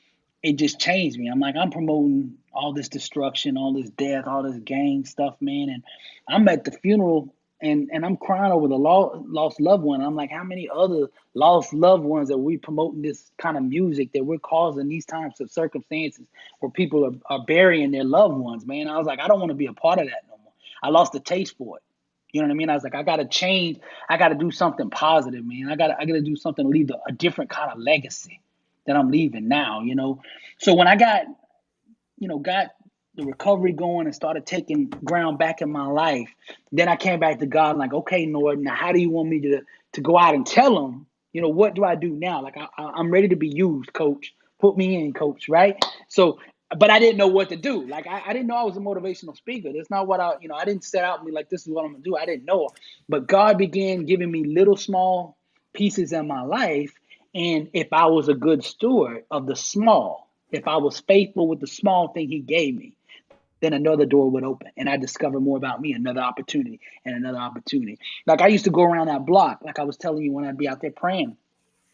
it just changed me. I'm like, I'm promoting all this destruction, all this death, all this gang stuff, man. And I'm at the funeral and I'm crying over the lost loved one. I'm like, how many other lost loved ones are we promoting this kind of music that we're causing these types of circumstances where people are burying their loved ones, man? I was like, I don't want to be a part of that no more. I lost the taste for it. You know what I mean? I was like, I gotta change. I gotta do something positive, man. I gotta do something to leave a different kind of legacy that I'm leaving now. So when I got the recovery going and started taking ground back in my life, then I came back to God like, okay, Lord, now how do you want me to go out and tell them, what do I do now? Like I'm ready to be used, coach. Put me in, coach, right? So, but I didn't know what to do. Like I didn't know I was a motivational speaker. That's not what I didn't set out and be like, this is what I'm gonna do. I didn't know. But God began giving me little small pieces in my life. And if I was a good steward of the small, if I was faithful with the small thing he gave me, then another door would open and I discovered more about me, another opportunity and another opportunity. Like I used to go around that block, like I was telling you when I'd be out there praying.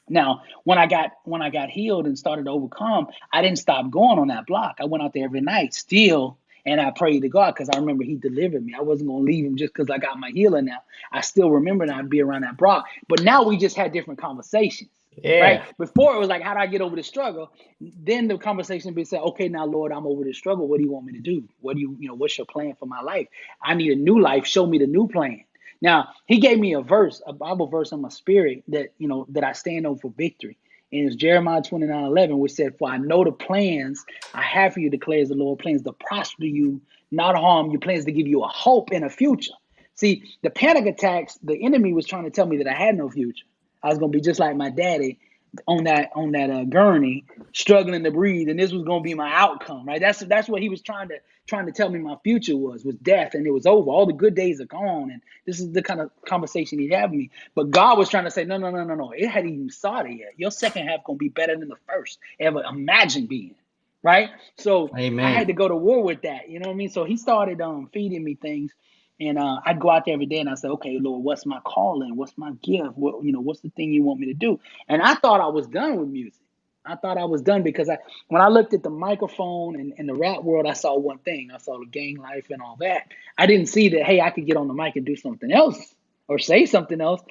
Now, when I got healed and started to overcome, I didn't stop going on that block. I went out there every night still, and I prayed to God because I remember He delivered me. I wasn't gonna leave Him just because I got my healing now. I still remember that I'd be around that block. But now we just had different conversations, right? Yeah. Before it was like, how do I get over the struggle? Then the conversation would be said, okay, now Lord, I'm over the struggle. What do you want me to do? What's your plan for my life? I need a new life. Show me the new plan. Now, he gave me a Bible verse in my spirit that I stand on for victory. And it's Jeremiah 29:11, which said, for I know the plans I have for you, declares the Lord, plans to prosper you, not harm you, plans to give you a hope and a future. See, the panic attacks, the enemy was trying to tell me that I had no future. I was going to be just like my daddy on that gurney, struggling to breathe, and this was going to be my outcome, right? That's what he was trying to tell me my future was death, and it was over. All the good days are gone, and this is the kind of conversation he'd have with me. But God was trying to say, no, no, no, no, no. It hadn't even started yet. Your second half going to be better than the first ever imagine being, right? So I had Amen. to go to war with that. You know what I mean? So he started feeding me things. And I'd go out there every day and I said, okay, Lord, what's my calling? What's my gift? What's the thing you want me to do? And I thought I was done with music. I thought I was done because when I looked at the microphone and the rap world, I saw one thing. I saw the gang life and all that. I didn't see that, hey, I could get on the mic and do something else or say something else.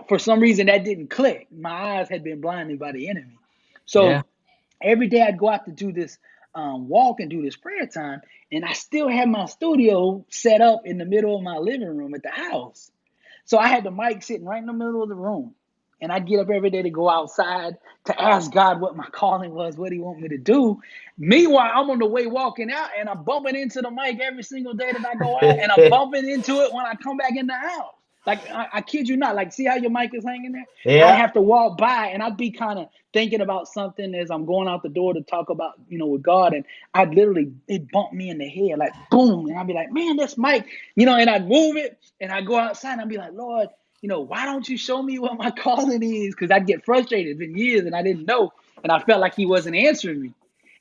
For some reason, that didn't click. My eyes had been blinded by the enemy. Yeah. So every day I'd go out to do this walk and do this prayer time, and I still had my studio set up in the middle of my living room at the house. So I had the mic sitting right in the middle of the room. And I'd get up every day to go outside to ask God what my calling was, what He want me to do. Meanwhile, I'm on the way walking out, and I'm bumping into the mic every single day that I go out, and I'm bumping into it when I come back in the house. Like I kid you not. Like, see how your mic is hanging there? I'd Yeah. have to walk by, and I'd be kind of thinking about something as I'm going out the door to talk about, with God, and I'd literally it bumped me in the head, like boom, and I'd be like, man, this mic, and I'd move it, and I'd go outside, and I'd be like, Lord, why don't you show me what my calling is? Because I'd get frustrated. It's been years and I didn't know. And I felt like He wasn't answering me.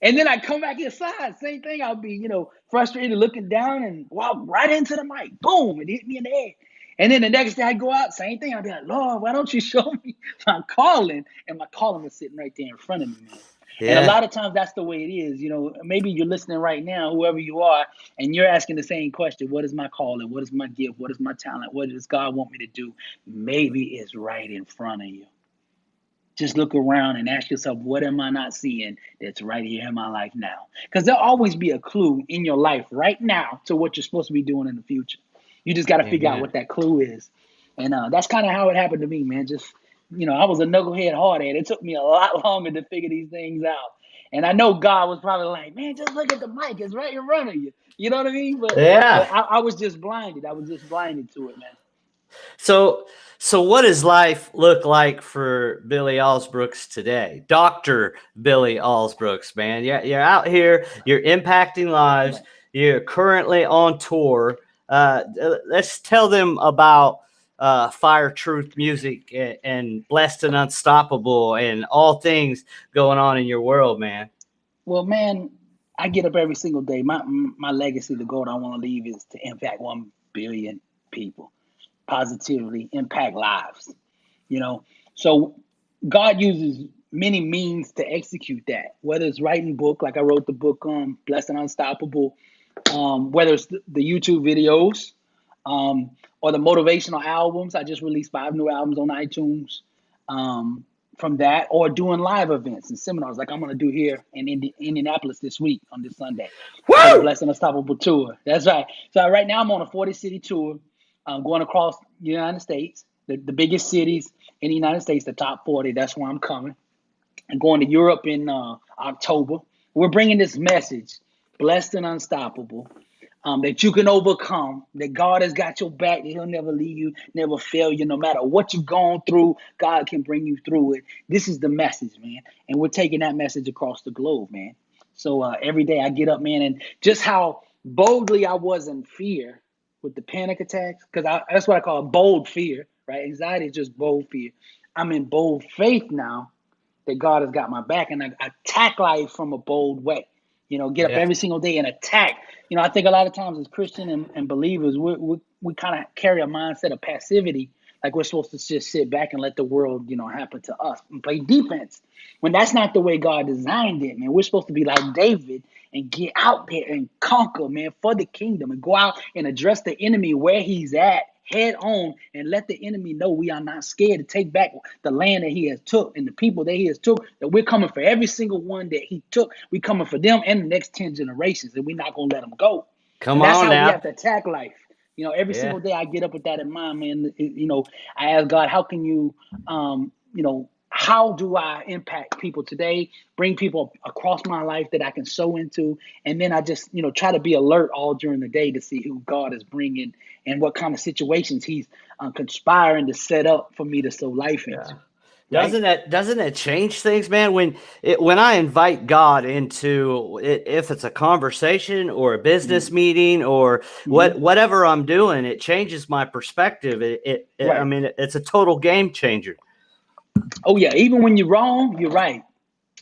And then I'd come back inside. Same thing. I'd be, frustrated looking down and walk right into the mic. Boom. It hit me in the head. And then the next day I'd go out, same thing. I'd be like, Lord, why don't you show me my calling? And my calling was sitting right there in front of me, man. And a Yeah. lot of times that's the way it is. Maybe you're listening right now, whoever you are, and you're asking the same question: what is my calling? What is my gift? What is my talent? What does God want me to do? Maybe it's right in front of you. Just look around and ask yourself, what am I not seeing that's right here in my life now? Because there'll always be a clue in your life right now to what you're supposed to be doing in the future. You just got to figure out Amen. what that clue is. And that's kind of how it happened to me, man. Just, I was a knucklehead hardhead. It took me a lot longer to figure these things out. And I know God was probably like, man, just look at the mic. It's right in front of you. You know what I mean? But Yeah. I was just blinded. I was just blinded to it, man. So, so what does life look like for Billy Alsbrooks today? Dr. Billy Alsbrooks, man. You're out here, you're impacting lives. Right. You're currently on tour. Let's tell them about Fire Truth Music and Blessed and Unstoppable and all things going on in your world, man. Well, man, I get up every single day. My legacy, the goal I want to leave is to impact 1 billion people, positively impact lives. You know, so God uses many means to execute that. Whether it's writing book, like I wrote the book Blessed and Unstoppable, whether it's the YouTube videos, or the motivational albums. I just released 5 new albums on iTunes. Um, from that, or doing live events and seminars like I'm going to do here in Indianapolis this week on this Sunday for the Woo! Blessed and Unstoppable tour. That's right. So right now I'm on a 40-city tour, going across the United States, the biggest cities in the United States, the top 40. That's where I'm coming. And going to Europe in October. We're bringing this message, Blessed and Unstoppable, that you can overcome, that God has got your back, that He'll never leave you, never fail you. No matter what you've gone through, God can bring you through it. This is the message, man. And we're taking that message across the globe, man. So every day I get up, man, and just how boldly I was in fear with the panic attacks, because that's what I call bold fear, right? Anxiety is just bold fear. I'm in bold faith now that God has got my back, and I attack life from a bold way. Get up Yeah. every single day and attack. I think a lot of times as Christian and believers, we kind of carry a mindset of passivity, like we're supposed to just sit back and let the world, happen to us and play defense. When that's not the way God designed it, man. We're supposed to be like David and get out there and conquer, man, for the kingdom, and go out and address the enemy where he's at, head on, and let the enemy know we are not scared to take back the land that he has took and the people that he has took, that we're coming for every single one that he took. We're coming for them and the next 10 generations, and we're not going to let them go. Come And that's on how we now. have to attack life. Every Yeah. single day I get up with that in mind, man. I ask God, how can you, how do I impact people today, bring people across my life that I can sow into? And then I just, try to be alert all during the day to see who God is bringing and what kind of situations He's conspiring to set up for me to sow life Yeah. into, right? Doesn't it change things, man? When I invite God into it, if it's a conversation or a business Mm-hmm. meeting or Mm-hmm. whatever I'm doing, it changes my perspective. I Right. mean, it's a total game changer. Oh, yeah. Even when you're wrong, you're right.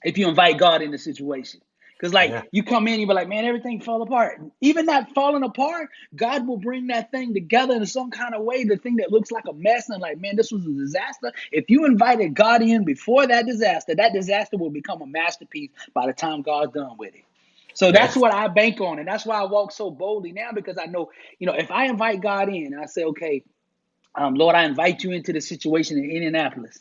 If you invite God in the situation. Because, like, Yeah. you come in, you be like, man, everything fell apart. Even that falling apart, God will bring that thing together in some kind of way, the thing that looks like a mess, and like, man, this was a disaster. If you invited God in before that disaster will become a masterpiece by the time God's done with it. So that's Yes. what I bank on. And that's why I walk so boldly now, because I know, if I invite God in and I say, okay, Lord, I invite you into the situation in Indianapolis.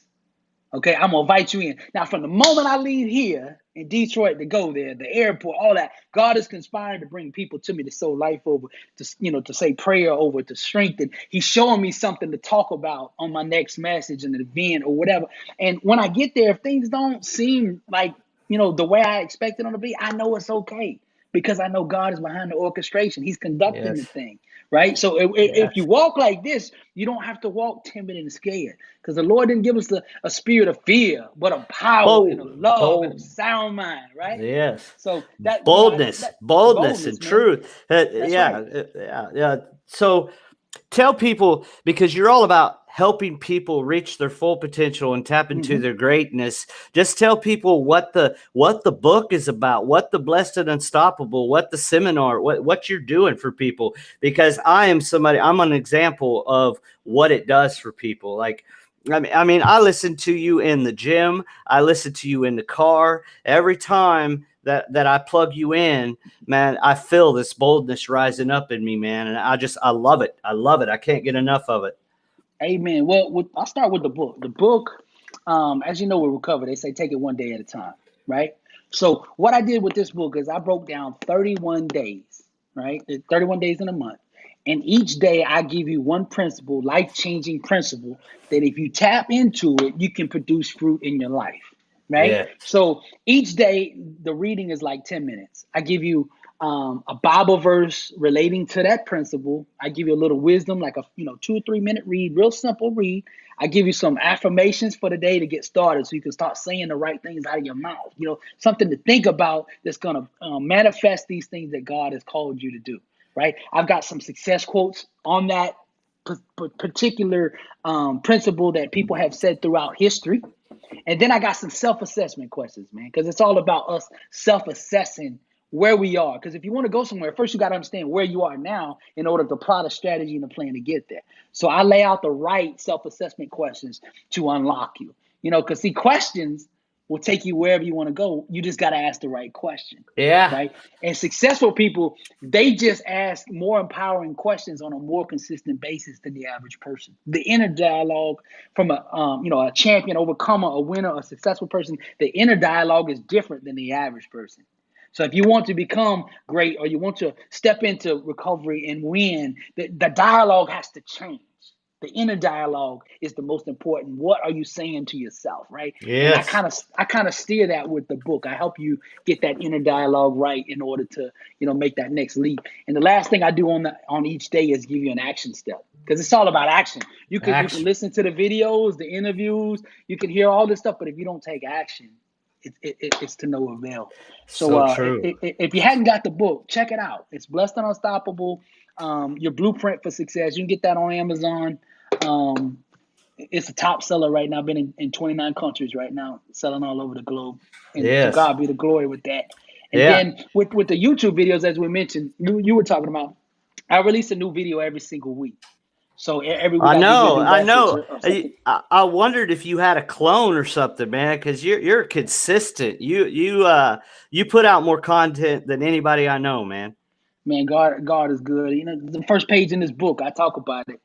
Okay, I'm gonna invite you in. Now, from the moment I leave here, in Detroit to go there, the airport, all that. God is conspiring to bring people to me to sow life over, to say prayer over, to strengthen. He's showing me something to talk about on my next message in an event or whatever. And when I get there, if things don't seem like, the way I expected them to be, I know it's okay because I know God is behind the orchestration. He's conducting the Yes. thing, right? So if you Yes. walk like this, you don't have to walk timid and scared because the Lord didn't give us a spirit of fear, but of power and of Bold, love and of bold. sound mind, right? Yes. So that, Boldness, that boldness and boldness, man. truth. That's right. Yeah. So tell people, because you're all about helping people reach their full potential and tap into Hmm. their greatness. Just tell people what the book is about, what the Blessed and Unstoppable, what the seminar, what you're doing for people. Because I'm an example of what it does for people. Like, I listen to you in the gym. I listen to you in the car. Every time that I plug you in, man, I feel this boldness rising up in me, man. And I love it. I love it. I can't get enough of it. Amen. Well, I'll start with the book. The book, as you know, we recover. They say take it one day at a time, right? So what I did with this book is I broke down 31 days, right? 31 days in a month. And each day I give you one principle, life-changing principle, that if you tap into it, you can produce fruit in your life, right? Yeah. So each day the reading is like 10 minutes. I give you a Bible verse relating to that principle. I give you a little wisdom, like a 2 or 3 minute read, real simple read. I give you some affirmations for the day to get started, so you can start saying the right things out of your mouth. Something to think about that's going to manifest these things that God has called you to do. Right? I've got some success quotes on that particular principle that people have said throughout history. And then I got some self-assessment questions, man, because it's all about us self-assessing where we are. Because if you want to go somewhere, first you got to understand where you are now in order to plot a strategy and a plan to get there. So I lay out the right self-assessment questions to unlock you. Because see, questions will take you wherever you want to go. You just got to ask the right question, Yeah. right? And successful people, they just ask more empowering questions on a more consistent basis than the average person. The inner dialogue from a champion, overcomer, a winner, a successful person, the inner dialogue is different than the average person. So if you want to become great or you want to step into recovery and win, the dialogue has to change. The inner dialogue is the most important. What are you saying to yourself, right? And I Yes. kind of steer that with the book. I help you get that inner dialogue right in order to, make that next leap. And the last thing I do on each day is give you an action step, because it's all about action. You can Action. listen to the videos, the interviews, you can hear all this stuff, but if you don't take action, it's to no avail. So So true. if you hadn't got the book, check it out. It's Blessed and Unstoppable, your blueprint for success. You can get that on Amazon. Um, it's a top seller right now. Been in 29 countries right now, selling all over the globe. And to Yes. God be the glory with that. And Yeah. then with the YouTube videos, as we mentioned, you were talking about, I release a new video every single week. So every week I I give you a know. new I message know. or something. I wondered if you had a clone or something, man, because you're consistent. You put out more content than anybody I know, man. Man, God is good. The first page in this book, I talk about it.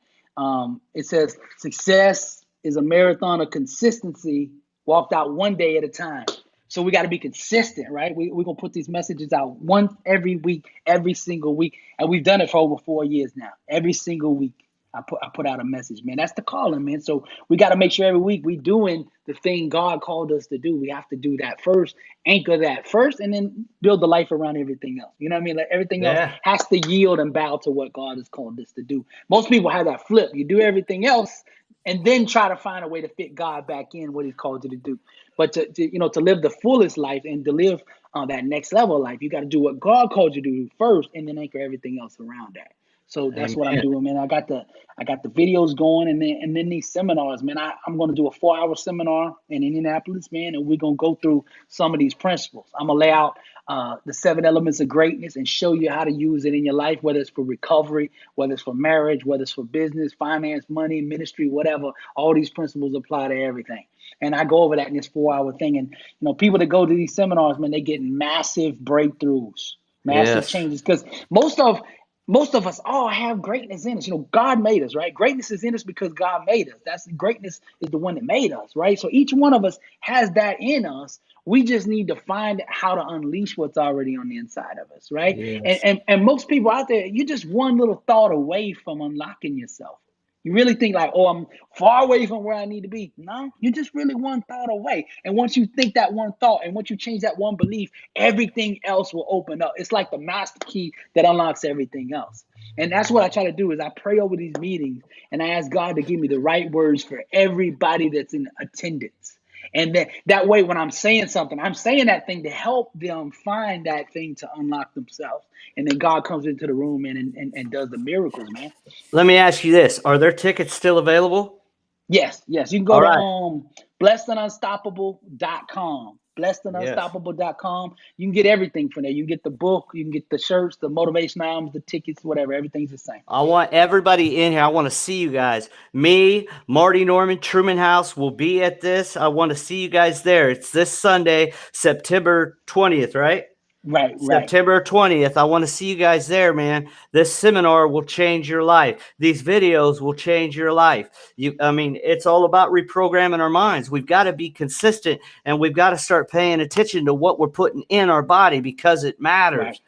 It says success is a marathon of consistency walked out one day at a time. So we got to be consistent, right? We're going to put these messages out once every week, every single week. And we've done it for over 4 years now. Every single week, I put out a message, man. That's the calling, man. So we got to make sure every week we doing the thing God called us to do. We have to do that first, anchor that first, and then build the life around everything else. You know what I mean? Like everything else Yeah. has to yield and bow to what God has called us to do. Most people have that flip. You do everything else and then try to find a way to fit God back in what He's called you to do. But to live the fullest life and to live that next level of life, you got to do what God called you to do first, and then anchor everything else around that. So that's what I'm Amen. doing, man. I got the videos going, and then these seminars, man. I'm going to do a 4-hour seminar in Indianapolis, man, and we're going to go through some of these principles. I'm going to lay out the 7 elements of greatness and show you how to use it in your life, whether it's for recovery, whether it's for marriage, whether it's for business, finance, money, ministry, whatever. All these principles apply to everything. And I go over that in this 4-hour thing. And people that go to these seminars, man, they get massive breakthroughs, massive Yes. changes, because most of most of us all have greatness in us. God made us, right? Greatness is in us because God made us. That's Greatness is the one that made us, right? So each one of us has that in us. We just need to find how to unleash what's already on the inside of us, right? And Yes. and, and most people out there, you're just one little thought away from unlocking yourself. You really think like, oh, I'm far away from where I need to be. No, you're just really one thought away. And once you think that one thought and once you change that one belief, everything else will open up. It's like the master key that unlocks everything else. And that's what I try to do is I pray over these meetings and I ask God to give me the right words for everybody that's in attendance. And that way, when I'm saying something, I'm saying that thing to help them find that thing to unlock themselves. And then God comes into the room and does the miracles, man. Let me ask you this: are there tickets still available? Yes, yes. You can go All to right. blessedandunstoppable.com. Yes. Blessedandunstoppable.com. You can get everything from there. You can get the book, you can get the shirts, the motivation items, the tickets, whatever. Everything's the same. I want everybody in here. I want to see you guys. Me, Marty Norman, Truman House will be at this. I want to see you guys there. It's this Sunday, September 20th, right? Right, right, September 20th. I want to see you guys there, man. This seminar will change your life. These videos will change your life. I mean, it's all about reprogramming our minds. We've got to be consistent and we've got to start paying attention to what we're putting in our body because it right. matters.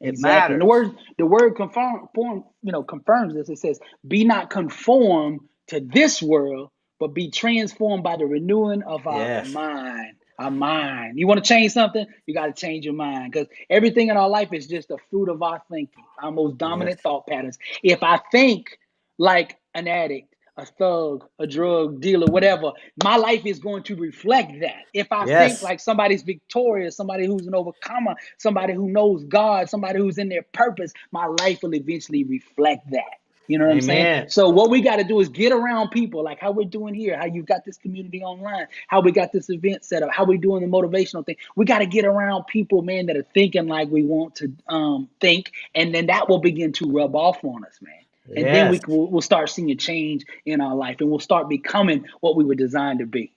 It Exactly. And matters. the word confirms this. It says, be not conformed to this world, but be transformed by the renewing of our Yes. mind. Our mind. You want to change something? You got to change your mind because everything in our life is just a fruit of our thinking, our most Yes. dominant thought patterns. If I think like an addict, a thug, a drug dealer, whatever, my life is going to reflect that. If I think Yes. like somebody's victorious, somebody who's an overcomer, somebody who knows God, somebody who's in their purpose, my life will eventually reflect that. You know what I'm saying? Amen. So what we got to do is get around people like how we're doing here, how you've got this community online, how we got this event set up, how we doing the motivational thing. We got to get around people, man, that are thinking like we want to think, and then that will begin to rub off on us, man. And then Yes. we'll start seeing a change in our life, and we'll start becoming what we were designed to be.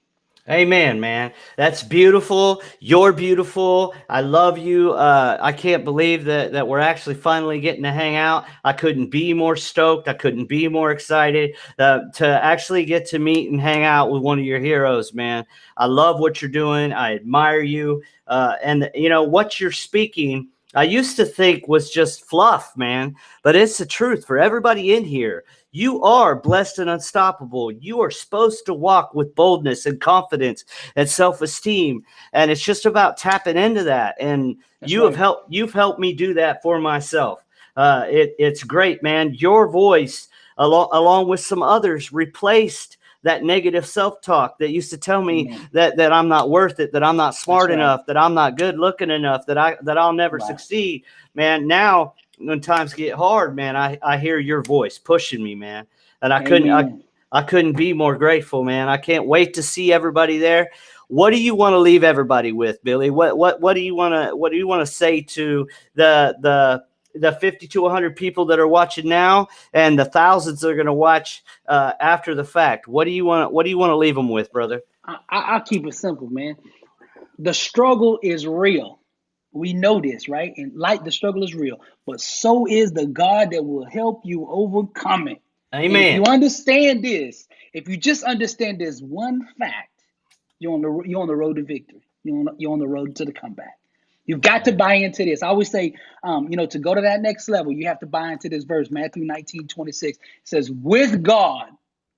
Amen, man. That's beautiful. You're beautiful. I love you. I can't believe that we're actually finally getting to hang out. I couldn't be more stoked. I couldn't be more excited to actually get to meet and hang out with one of your heroes, man. I love what you're doing. I admire you. And you know what you're speaking, I used to think was just fluff, man, but it's the truth for everybody in here. You are blessed and unstoppable. You are supposed to walk with boldness and confidence and self-esteem. And it's just about tapping into that. And That's right. you've helped me do that for myself. It's great, man. Your voice, along with some others, replaced that negative self-talk that used to tell me Amen. that I'm not worth it, that I'm not That's smart right. enough, that I'm not good looking enough, that I'll never Right. succeed. Man, now when times get hard, man, I hear your voice pushing me, man. And Amen. I couldn't be more grateful, man. I can't wait to see everybody there. What do you want to leave everybody with, Billy? What do you want to say to the 50 to 100 people that are watching now and the thousands that are going to watch after the fact? What do you want to leave them with, brother? I'll keep it simple, man. The struggle is real. We know this, right? And like the struggle is real, but so is the God that will help you overcome it. And if you Amen. understand this, if you just understand this one fact, you're on the road to victory. You're on the road to the comeback. You've got to buy into this. I always say, to go to that next level, you have to buy into this verse, Matthew 19:26. It says, with God,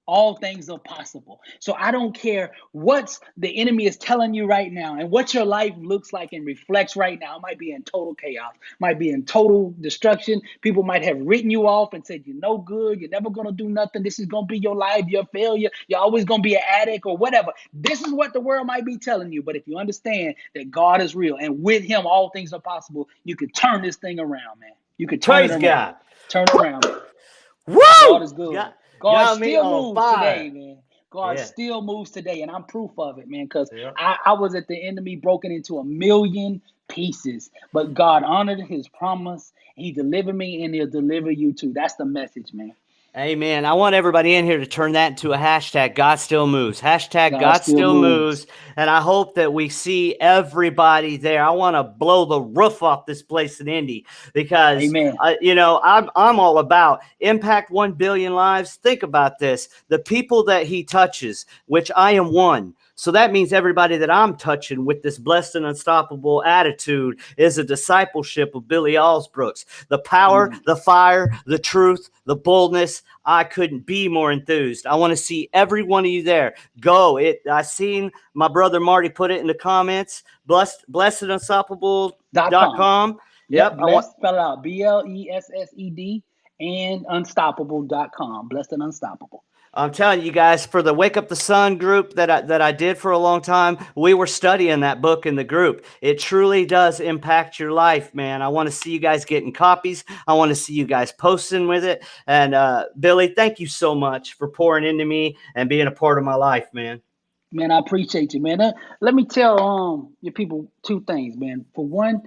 all things are possible. So I don't care what the enemy is telling you right now and what your life looks like and reflects right now. It might be in total chaos, might be in total destruction. People might have written you off and said, you're no good. You're never going to do nothing. This is going to be your life. You're a failure. You're always going to be an addict or whatever. This is what the world might be telling you. But if you understand that God is real and with him, all things are possible, you can turn this thing around, man. You can turn it Praise around. God. Turn it around, man. God Woo! is good. Got God got me still on moves today, fire. man. God Yeah. still moves today, and I'm proof of it, man, because Yeah. I was at the enemy broken into a million pieces, but God honored his promise. He delivered me, and he'll deliver you too. That's the message, man. Amen. I want everybody in here to turn that into a hashtag. God still moves. Hashtag God God still still moves. moves. And I hope that we see everybody there. I want to blow the roof off this place in Indy because, Amen. I'm all about impact 1 billion lives. Think about this: the people that he touches, which I am one. So that means everybody that I'm touching with this blessed and unstoppable attitude is a discipleship of Billy Alsbrooks. The power, Amen. the fire, the truth, the boldness. I couldn't be more enthused. I want to see every one of you there. Go. I seen my brother Marty put it in the comments. .com. Blessedunstoppable.com. Yep, Yep. I want blessed, spell it out, BLESSED, and unstoppable.com. Blessed and unstoppable. I'm telling you guys, for the Wake Up the Sun group that I did for a long time, we were studying that book in the group. It truly does impact your life, man. I want to see you guys getting copies. I want to see you guys posting with it. And Billy, thank you so much for pouring into me and being a part of my life, man. Man, I appreciate you, man. Let me tell your people two things, man. For one,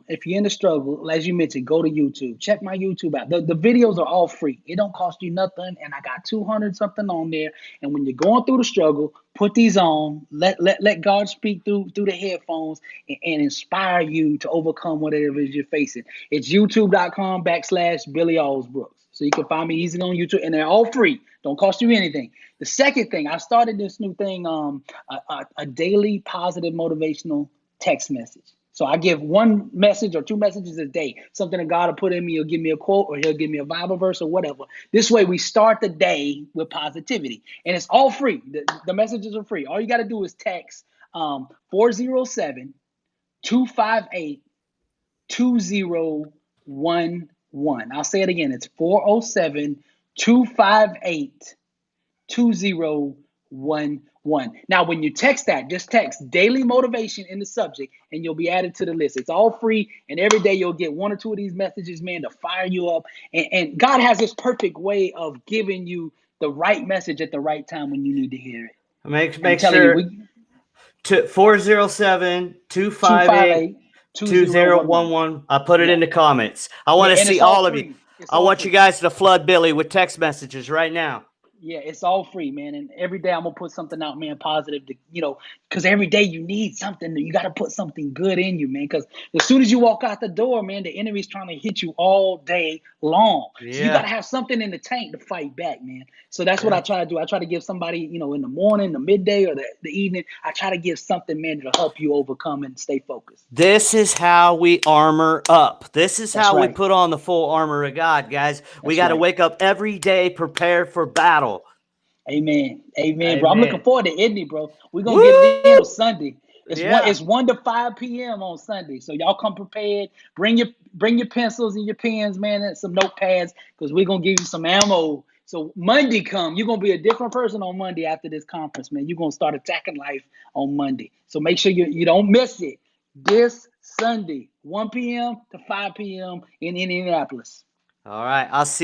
if you're in the struggle, as you mentioned, go to YouTube. Check my YouTube out. The videos are all free. It don't cost you nothing, and I got 200 something on there. And when you're going through the struggle, put these on. Let God speak through the headphones and inspire you to overcome whatever it is you're facing. It's youtube.com/Billy Alsbrooks. So you can find me easily on YouTube, and they're all free. Don't cost you anything. The second thing, I started this new thing, a daily positive motivational text message. So I give one message or two messages a day, something that God will put in me. He'll give me a quote or he'll give me a Bible verse or whatever. This way we start the day with positivity. And it's all free. The messages are free. All you got to do is text 407 258 2011. I'll say it again. It's 407 258 2011. Now, when you text that, just text daily motivation in the subject and you'll be added to the list. It's all free. And every day you'll get one or two of these messages, man, to fire you up. And God has this perfect way of giving you the right message at the right time when you need to hear it. I'm Make telling you, sure we to 407 258 258 2011. 2011. I put it Yeah. in the comments. I Yeah. want to And see it's all all of you. free. It's I all want you free. guys to flood Billy with text messages right now. Yeah, it's all free, man. And every day I'm gonna put something out, man, positive to, because every day you need something. You got to put something good in you, man. Because as soon as you walk out the door, man, the enemy's trying to hit you all day long. So you got Yeah. to have something in the tank to fight back, man. So that's what I Yeah. try to do. I try to give somebody, in the morning, the midday, or the evening. I try to give something, man, that'll help you overcome and stay focused. This is how we armor up. This is That's how we right. put on the full armor of God, guys. We That's got to right. wake up every day prepared for battle. Amen. Amen, bro. I'm looking Amen. forward to Indy, bro. We're gonna get it in on Woo! Sunday. Yeah. It's 1 to 5 p.m. on Sunday. So y'all come prepared. Bring your pencils and your pens, man, and some notepads, because we're gonna give you some ammo. So Monday come, you're gonna be a different person on Monday after this conference, man. You're gonna start attacking life on Monday. So make sure you don't miss it. This Sunday, 1 p.m. to 5 p.m. in Indianapolis. All right. I'll see